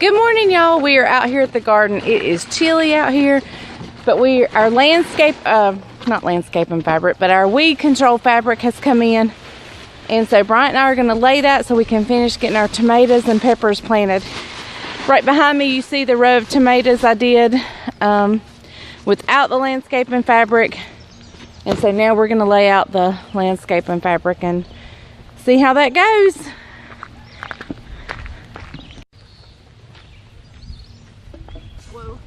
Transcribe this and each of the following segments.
Good morning, y'all. We are out here at the garden. It is chilly out here, but our landscape, not landscaping fabric, but our weed control fabric has come in. And so Bryant and I are going to lay that so we can finish getting our tomatoes and peppers planted. Right behind me, you see the row of tomatoes I did without the landscaping fabric. And so now we're going to lay out the landscaping fabric and see how that goes. Whoa.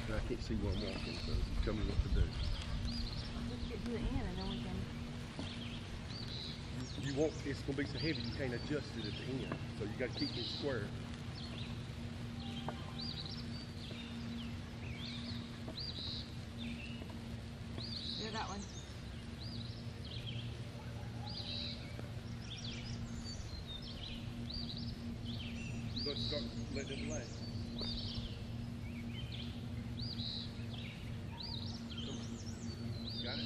I can't see where I'm walking, so you tell me what to do. Let's get to the end and then we can... You won't, it's going to be so heavy you can't adjust it at the end, so you got to keep it square. Do that one. You got to start letting it lay. Got it?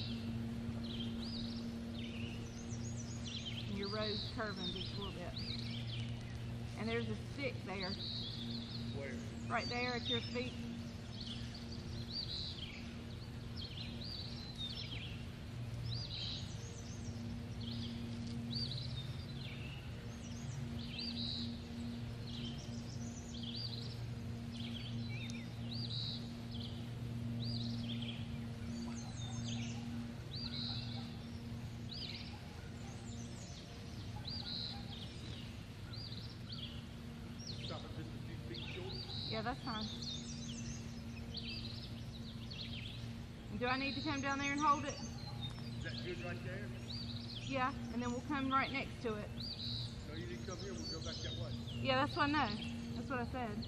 Your row's curving just a little bit. And there's a stick there. Where? Right there at your feet. Stop it just a few feet short. Yeah, that's fine. Do I need to come down there and hold it? Is that good right there? Yeah, and then we'll come right next to it. No, you need to come here, we'll go back that way. Yeah, that's what I know. That's what I said.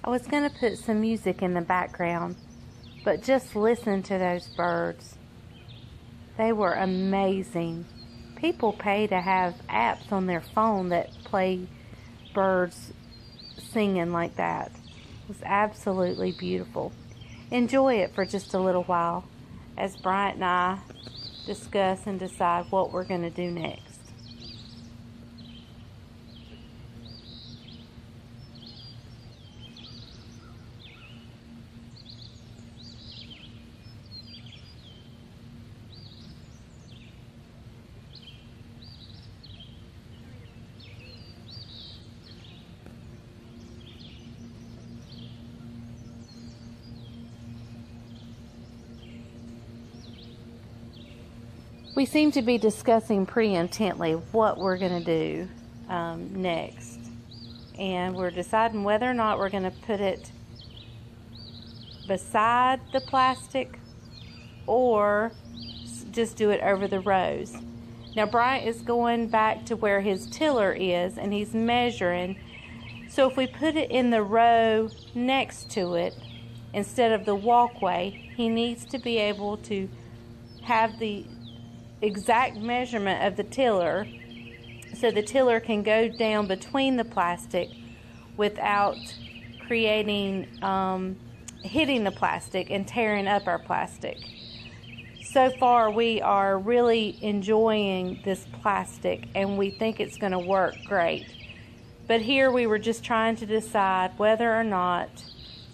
I was going to put some music in the background, but just listen to those birds. They were amazing. People pay to have apps on their phone that play birds singing like that. It was absolutely beautiful. Enjoy it for just a little while as Bryant and I discuss and decide what we're going to do next. We seem to be discussing pretty intently what we're going to do next. And we're deciding whether or not we're going to put it beside the plastic or just do it over the rows. Now Bryant is going back to where his tiller is and he's measuring. So if we put it in the row next to it instead of the walkway, he needs to be able to have the exact measurement of the tiller so the tiller can go down between the plastic without creating hitting the plastic and tearing up our plastic. So far we are really enjoying this plastic and we think it's going to work great, but here we were just trying to decide whether or not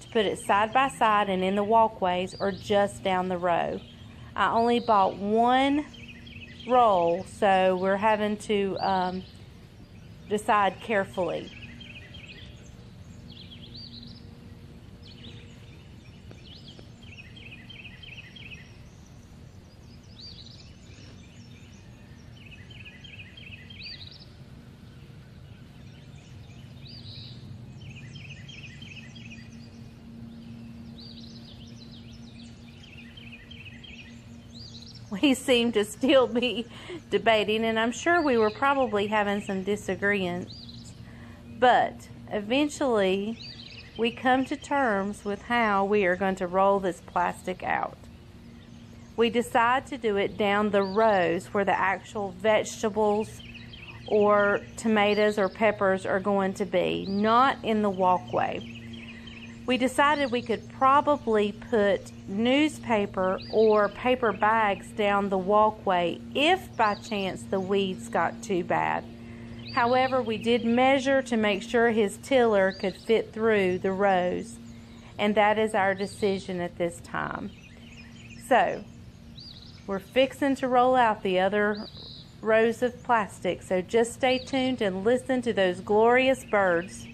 to put it side by side and in the walkways or just down the row. I only bought one roll, so we're having to decide carefully. we seem to still be debating, and I'm sure we were probably having some disagreements. But eventually, we come to terms with how we are going to roll this plastic out. We decide to do it down the rows where the actual vegetables or tomatoes or peppers are going to be, not in the walkway. We decided we could probably put newspaper or paper bags down the walkway if by chance the weeds got too bad. However, we did measure to make sure his tiller could fit through the rows, and that is our decision at this time. So, we're fixing to roll out the other rows of plastic, so just stay tuned and listen to those glorious birds.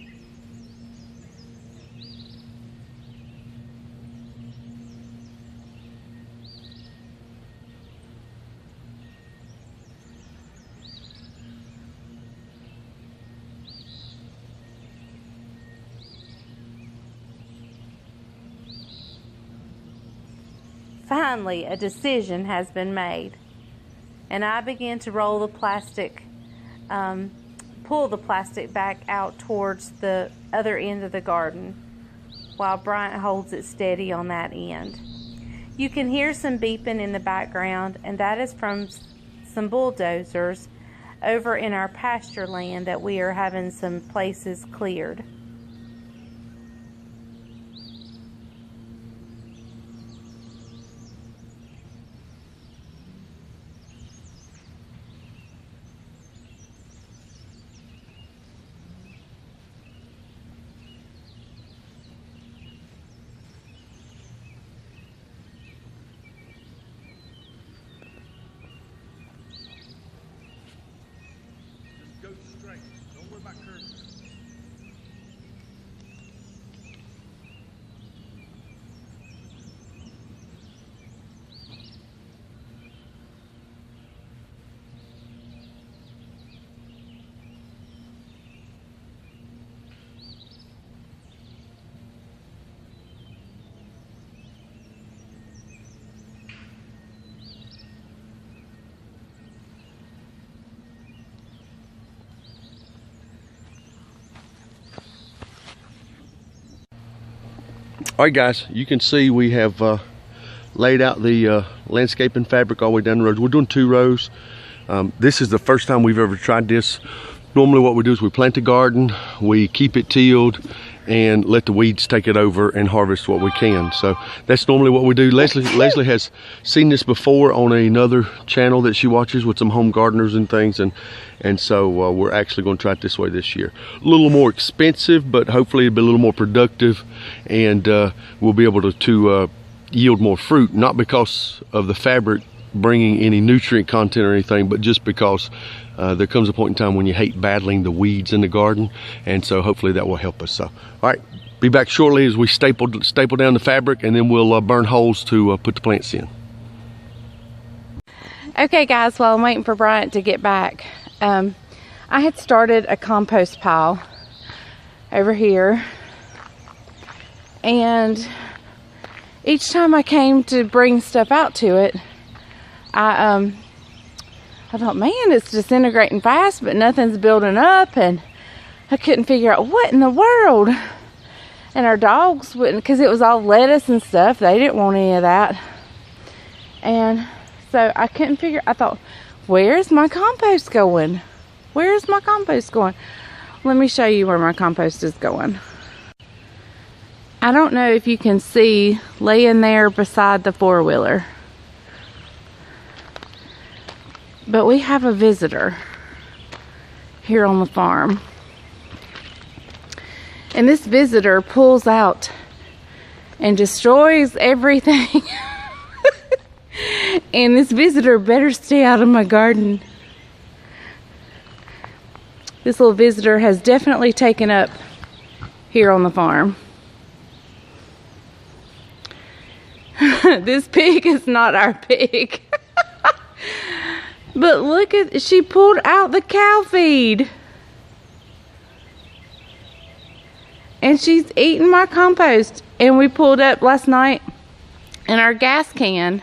Finally, a decision has been made, and I begin to roll the plastic, pull the plastic back out towards the other end of the garden, while Bryant holds it steady on that end. You can hear some beeping in the background, and that is from some bulldozers over in our pasture land that we are having some places cleared. Go straight. Don't worry about curves. All right, guys, you can see we have laid out the landscaping fabric all the way down the road. We're doing 2 rows. This is the first time we've ever tried this. Normally what we do is we plant the garden, we keep it tilled, and let the weeds take it over and harvest what we can. So that's normally what we do. Leslie has seen this before on another channel that she watches with some home gardeners and things, and so we're actually going to try it this way this year. A little more expensive, but hopefully it'll be a little more productive, and we'll be able to yield more fruit, not because of the fabric bringing any nutrient content or anything, but just because there comes a point in time when you hate battling the weeds in the garden, and so hopefully that will help us. So, all right, be back shortly as we staple down the fabric, and then we'll burn holes to put the plants in. Okay, guys, while I'm waiting for Bryant to get back, I had started a compost pile over here, and each time I came to bring stuff out to it, I thought, man, it's disintegrating fast, but nothing's building up, and I couldn't figure out what in the world. And our dogs wouldn't, because it was all lettuce and stuff. They didn't want any of that. And so I couldn't figure, I thought, where's my compost going? Where's my compost going? Let me show you where my compost is going. I don't know if you can see laying there beside the four-wheeler, but we have a visitor here on the farm. And this visitor pulls out and destroys everything. And this visitor better stay out of my garden. This little visitor has definitely taken up here on the farm. This pig is not our pig. But look at, she pulled out the cow feed. And she's eating my compost. And we pulled up last night in our gas can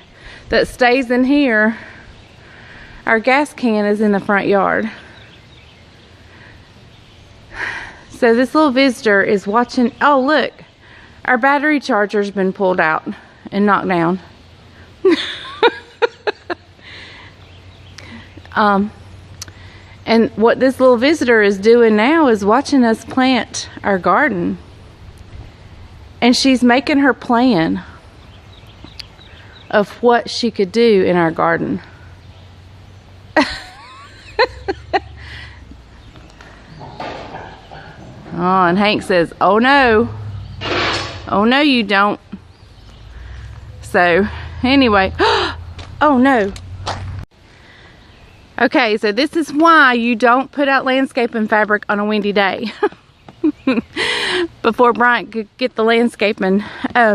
that stays in here. Our gas can is in the front yard. So this little visitor is watching. Oh, look, our battery charger's been pulled out and knocked down. And what this little visitor is doing now is watching us plant our garden. And she's making her plan of what she could do in our garden. Oh, and Hank says, "Oh no. Oh no, you don't." So, anyway. Oh no. Okay, so this is why you don't put out landscaping fabric on a windy day. Before Bryant could get the landscaping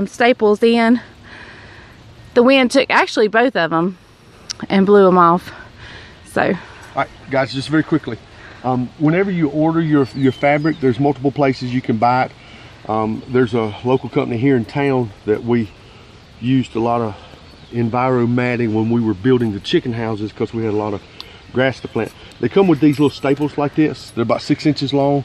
staples in, the wind took actually both of them and blew them off. So, all right, guys, just very quickly, whenever you order your fabric, there's multiple places you can buy it. There's a local company here in town that we used a lot of Enviro matting when we were building the chicken houses because we had a lot of grass to plant. They come with these little staples like this. They're about 6 inches long,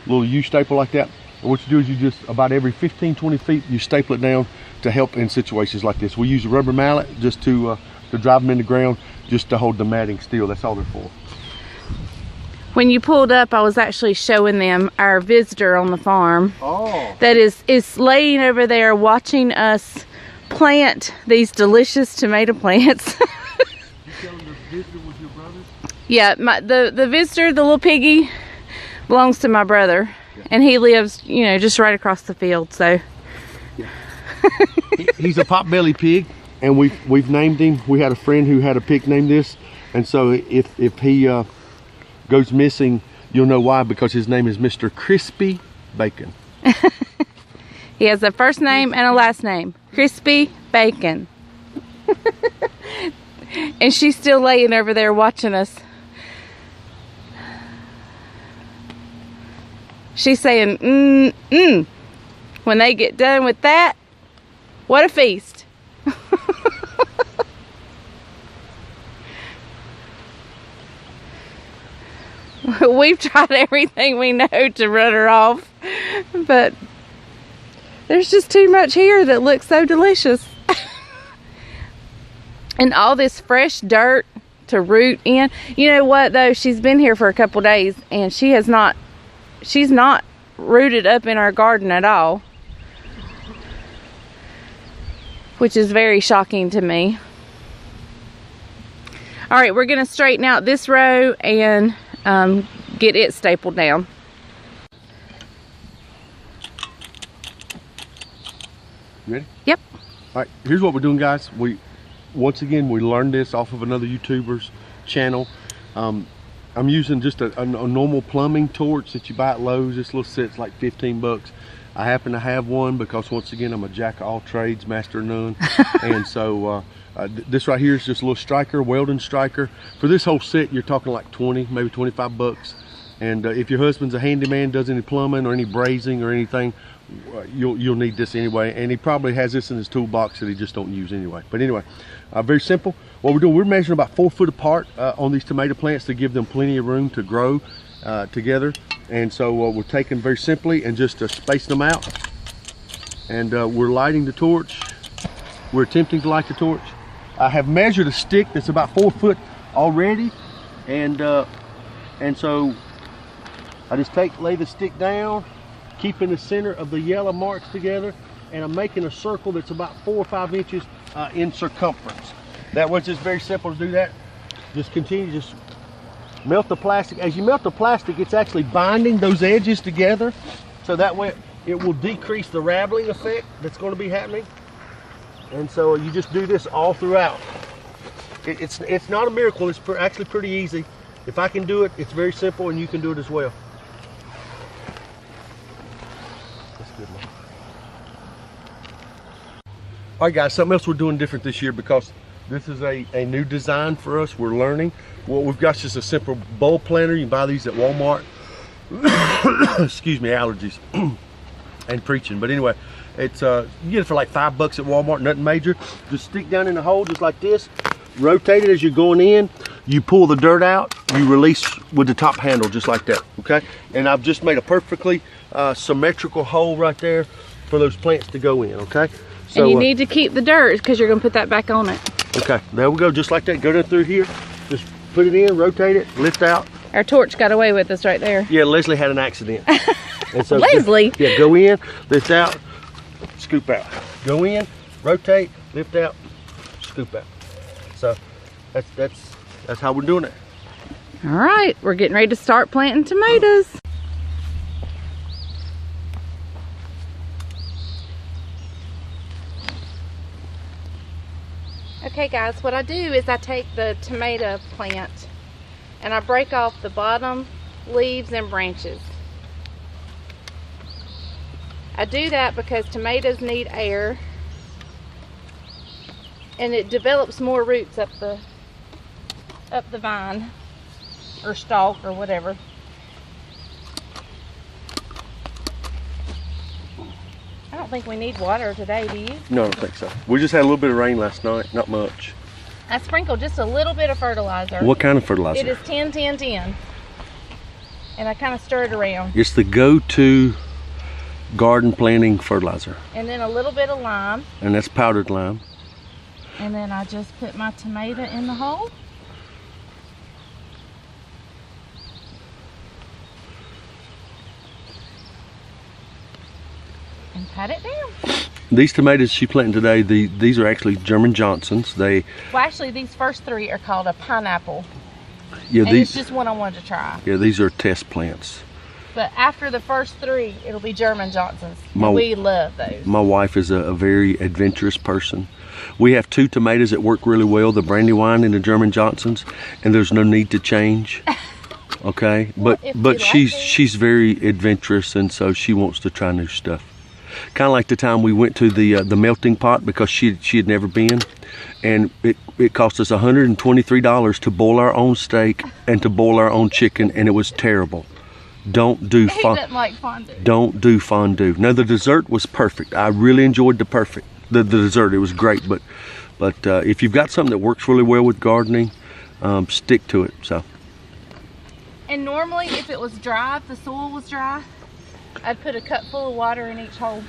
a little U staple like that. And what you do is you just, about every 15-20 feet, you staple it down to help in situations like this. We use a rubber mallet just to drive them in the ground, just to hold the matting still. That's all they're for. When you pulled up, I was actually showing them our visitor on the farm. Oh. That is laying over there watching us plant these delicious tomato plants. You telling the visitor was your brother? Yeah, the visitor, the little piggy, belongs to my brother. Yeah. And he lives, you know, just right across the field, so. Yeah. He's a potbelly pig, and we've named him. We had a friend who had a pig named this, and so if he goes missing, you'll know why, because his name is Mr. Crispy Bacon. He has a first name and a last name, Crispy Bacon. And she's still laying over there watching us. She's saying, when they get done with that, what a feast. We've tried everything we know to run her off, but there's just too much here that looks so delicious. And all this fresh dirt to root in. You know what though? She's been here for a couple days and she's not rooted up in our garden at all. Which is very shocking to me. All right, we're gonna straighten out this row and get it stapled down. You ready? Yep. All right, here's what we're doing, guys. Once again, we learned this off of another YouTuber's channel. I'm using just a normal plumbing torch that you buy at Lowe's. This little set's like 15 bucks. I happen to have one because, once again, I'm a jack of all trades, master of none. And so this right here is just a little striker, welding striker. For this whole set, you're talking like 20, maybe 25 bucks. And if your husband's a handyman, does any plumbing or any brazing or anything, you'll need this anyway. And he probably has this in his toolbox that he just don't use anyway. But anyway, very simple. What we're doing, we're measuring about 4 foot apart on these tomato plants to give them plenty of room to grow together. And so we're taking very simply and just spacing them out. And we're lighting the torch. We're attempting to light the torch. I have measured a stick that's about 4 foot already. And so I just lay the stick down, keeping the center of the yellow marks together, and I'm making a circle that's about 4 or 5 inches in circumference. That was just very simple to do that. Just continue, just melt the plastic. As you melt the plastic, it's actually binding those edges together, so that way it will decrease the raveling effect that's going to be happening. And so you just do this all throughout. It's not a miracle. It's actually pretty easy. If I can do it, it's very simple, and you can do it as well. That's good, man. All right, guys, something else we're doing different this year, because this is a new design for us. We're learning. What we've got is just a simple bulb planter. You can buy these at Walmart. Excuse me, allergies and preaching. But anyway, It's you get it for like $5 at Walmart, nothing major. Just stick down in the hole just like this. Rotate it as you're going in. You pull the dirt out. You release with the top handle just like that. Okay. And I've just made a perfectly symmetrical hole right there for those plants to go in. Okay. So, and you need to keep the dirt because you're gonna put that back on it. Okay. There we go. Just like that. Go down through here. Just put it in. Rotate it. Lift out. Our torch got away with us right there. Yeah. Leslie had an accident. And so Leslie. Yeah. Go in. Lift out. Scoop out. Go in, rotate, lift out, scoop out. So that's how we're doing it. All right, we're getting ready to start planting tomatoes. Okay guys, what I do is I take the tomato plant and I break off the bottom leaves and branches. I do that because tomatoes need air and it develops more roots up the vine or stalk or whatever. I don't think we need water today, do you? No, I don't think so. We just had a little bit of rain last night, not much. I sprinkled just a little bit of fertilizer. What kind of fertilizer? It is 10-10-10. And I kind of stir it around. It's the go-to garden planting fertilizer. And then a little bit of lime. And that's powdered lime. And then I just put my tomato in the hole. And pat it down. These tomatoes she planted today, these are actually German Johnsons. Well, actually, these first three are called a pineapple. Yeah, and it's just one I wanted to try. Yeah, these are test plants. But after the first three, it'll be German Johnsons. We love those. My wife is a very adventurous person. We have 2 tomatoes that work really well, the Brandywine and the German Johnsons, and there's no need to change. Okay, but she's very adventurous, and so she wants to try new stuff. Kind of like the time we went to the melting pot because she had never been, and it cost us $123 to boil our own steak and to boil our own chicken, and it was terrible. Don't do fondue. Don't do fondue. Now the dessert was perfect. I really enjoyed the dessert. It was great, but if you've got something that works really well with gardening, stick to it. So. And normally, if it was dry, if the soil was dry, I'd put a cup full of water in each hole.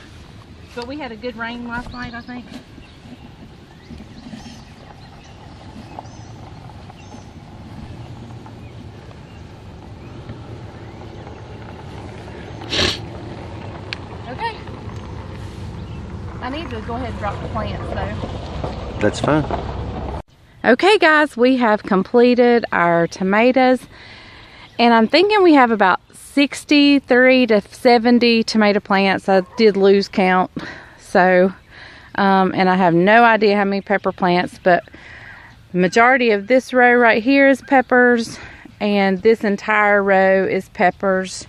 But we had a good rain last night, I think. Okay. I need to go ahead and drop the plants though. That's fine. Okay guys, we have completed our tomatoes. And I'm thinking we have about 63 to 70 tomato plants. I did lose count. So, and I have no idea how many pepper plants, but the majority of this row right here is peppers. And this entire row is peppers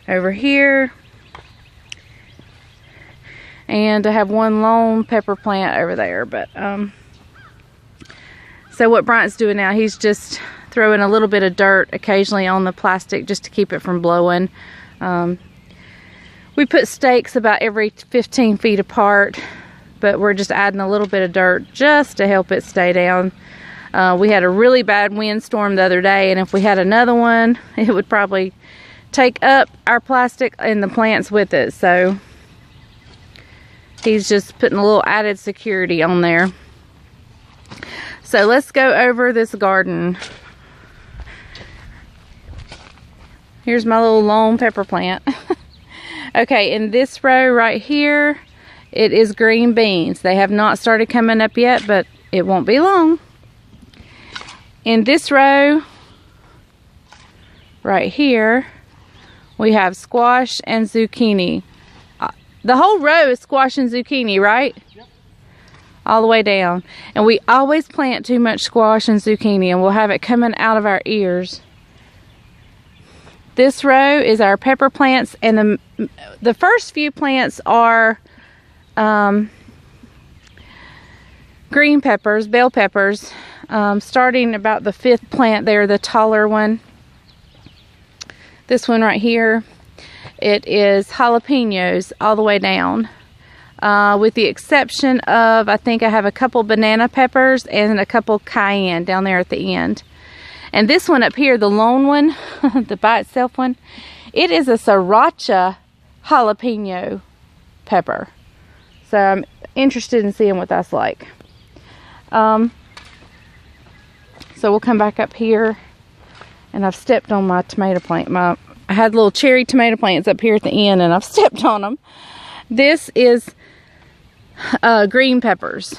over here. And I have one lone pepper plant over there. But so what Bryant's doing now, he's just throwing a little bit of dirt occasionally on the plastic just to keep it from blowing. We put stakes about every 15 feet apart, but we're just adding a little bit of dirt just to help it stay down. We had a really bad windstorm the other day, and if we had another one, it would probably take up our plastic and the plants with it. So he's just putting a little added security on there. So let's go over this garden. Here's my little lone pepper plant. Okay, in this row right here, it is green beans. They have not started coming up yet, but it won't be long. In this row right here, we have squash and zucchini. The whole row is squash and zucchini, right? Yep. All the way down. And we always plant too much squash and zucchini, and we'll have it coming out of our ears. This row is our pepper plants, and the first few plants are green peppers, bell peppers. Starting about the 5th plant there, the taller one. This one right here, it is jalapenos all the way down. with the exception of, I think I have a couple banana peppers and a couple cayenne down there at the end. And this one up here, the lone one, the by itself one, it is a sriracha jalapeno pepper. So I'm interested in seeing what that's like. So we'll come back up here, and I've stepped on my tomato plant. I had little cherry tomato plants up here at the end, and I've stepped on them. This is green peppers,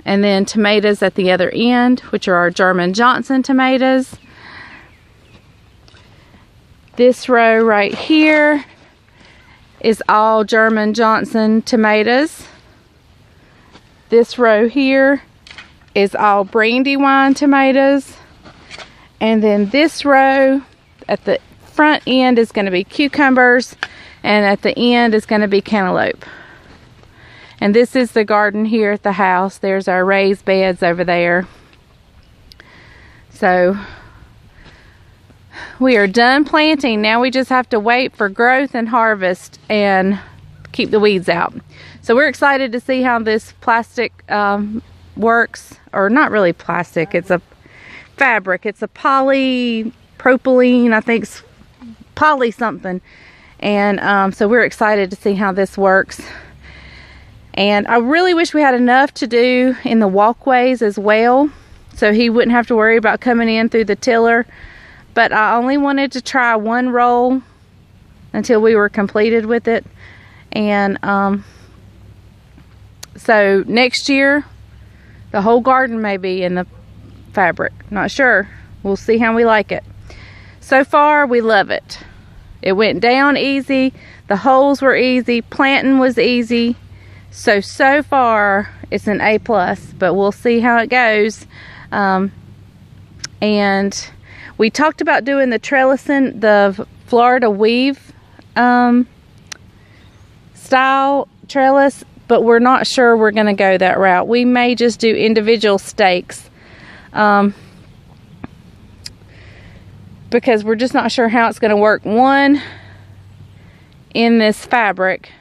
and then tomatoes at the other end, which are our German Johnson tomatoes. This row right here is all German Johnson tomatoes. This row here is all Brandywine tomatoes. And then this row at the front end is going to be cucumbers, and at the end is going to be cantaloupe. And this is the garden here at the house. There's our raised beds over there. So we are done planting. Now we just have to wait for growth and harvest and keep the weeds out. So we're excited to see how this plastic works. Or not really plastic, it's a fabric. It's a polypropylene, I think it's poly something. And so we're excited to see how this works. And I really wish we had enough to do in the walkways as well, so he wouldn't have to worry about coming in through the tiller. But I only wanted to try one roll until we were completed with it. And so next year, the whole garden may be in the fabric. Not sure. We'll see how we like it. So far, we love it. It went down easy. The holes were easy. Planting was easy. So far, it's an A+, but we'll see how it goes. And we talked about doing the trellising, the Florida weave style trellis, but we're not sure we're going to go that route. We may just do individual stakes, because we're just not sure how it's going to work. One, in this fabric,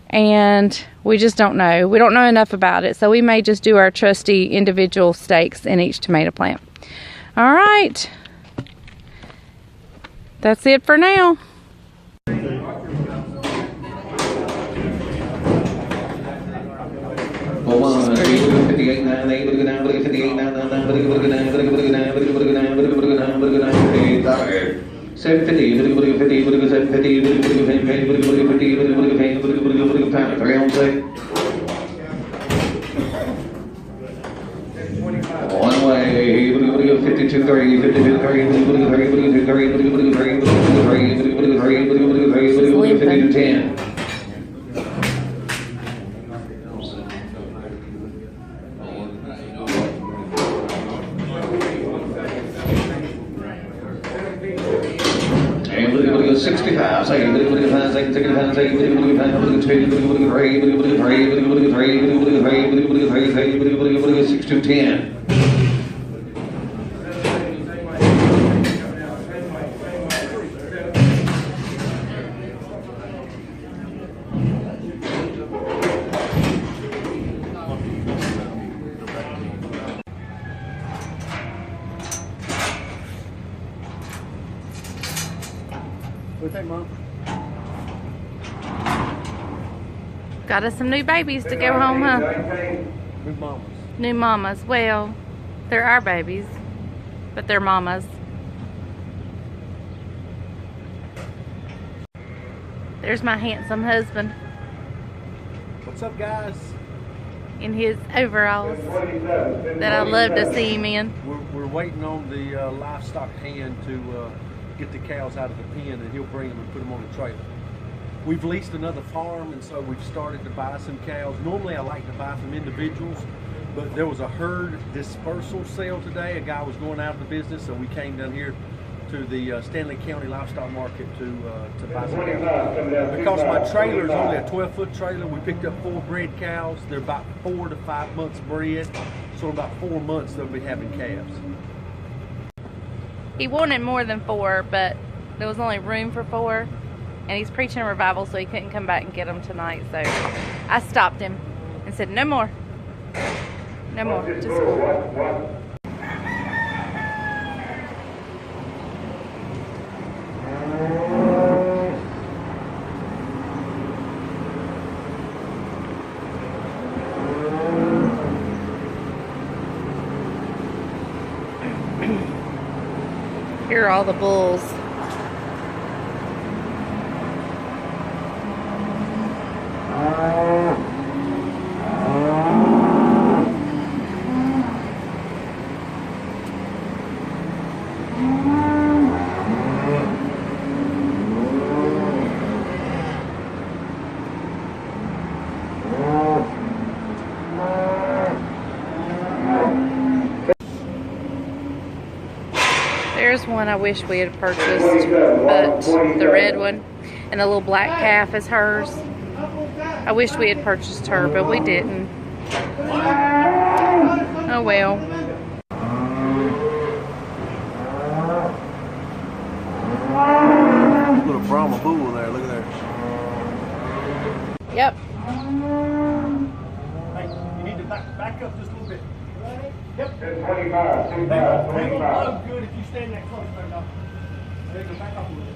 and we just don't know. We don't know enough about it, so we may just do our trusty individual stakes in each tomato plant. All right, that's it for now. One way, 52, 3, 52, 3, 52, 10. And 65, say, 6 to 10. What do you think, Mom? Got us some new babies to go home, huh? New mamas. New mamas. Well, they're our babies, but they're mamas. There's my handsome husband What's up, guys? in his overalls that I love to see him in. We're waiting on the livestock hand to get the cows out of the pen, and he'll bring them and put them on the trailer. We've leased another farm, and so we've started to buy some cows. Normally I like to buy from individuals, but there was a herd dispersal sale today. A guy was going out of the business, so we came down here to the Stanley County Livestock Market to buy some cows. Because my trailer is only a 12-foot trailer, we picked up 4 bred cows. They're about 4 to 5 months bred, so in about 4 months they'll be having calves. He wanted more than 4, but there was only room for 4. and he's preaching a revival, so he couldn't come back and get them tonight. So I stopped him and said, no more. No more. Just here are all the bulls. There's one I wish we had purchased, but the red one and the little black calf is hers. I wish we had purchased her, but we didn't. Oh well. Little Brahma bull there, look at there. Yep. Hey, you need to back up just a little bit. Yep. 25, They 25, won't 25. look good if you stand that close right now. There you go, back up a little bit.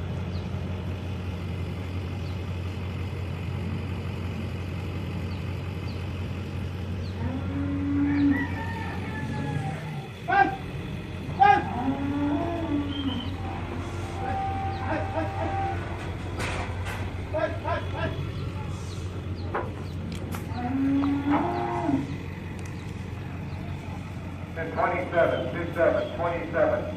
Then 27, 27, 27.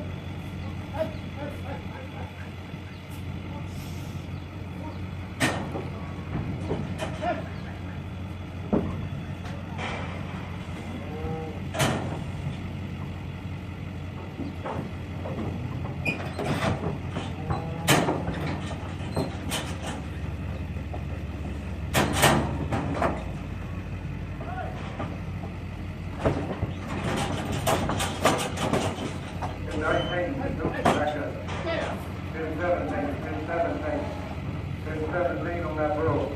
Lean on that road.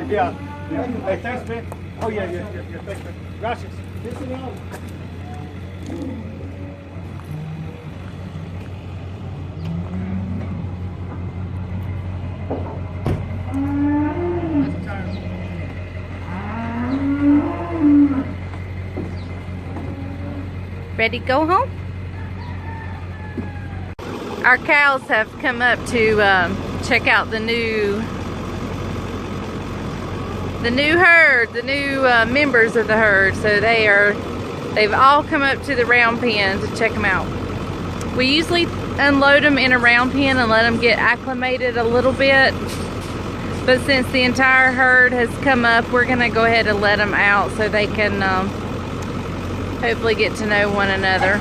Yeah. Hey, thanks, man. Oh, yeah. Thanks, man. Gracias. Ready to go home? Our cows have come up to check out the new herd, the new members of the herd. So they've all come up to the round pen to check them out. We usually unload them in a round pen and let them get acclimated a little bit, but since the entire herd has come up, we're gonna go ahead and let them out so they can hopefully get to know one another.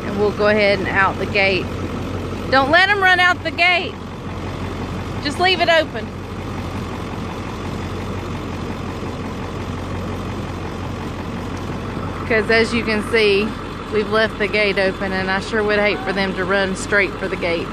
And we'll go ahead and out the gate. Don't let them run out the gate. Just leave it open. Because as you can see, we've left the gate open, and I sure would hate for them to run straight for the gate.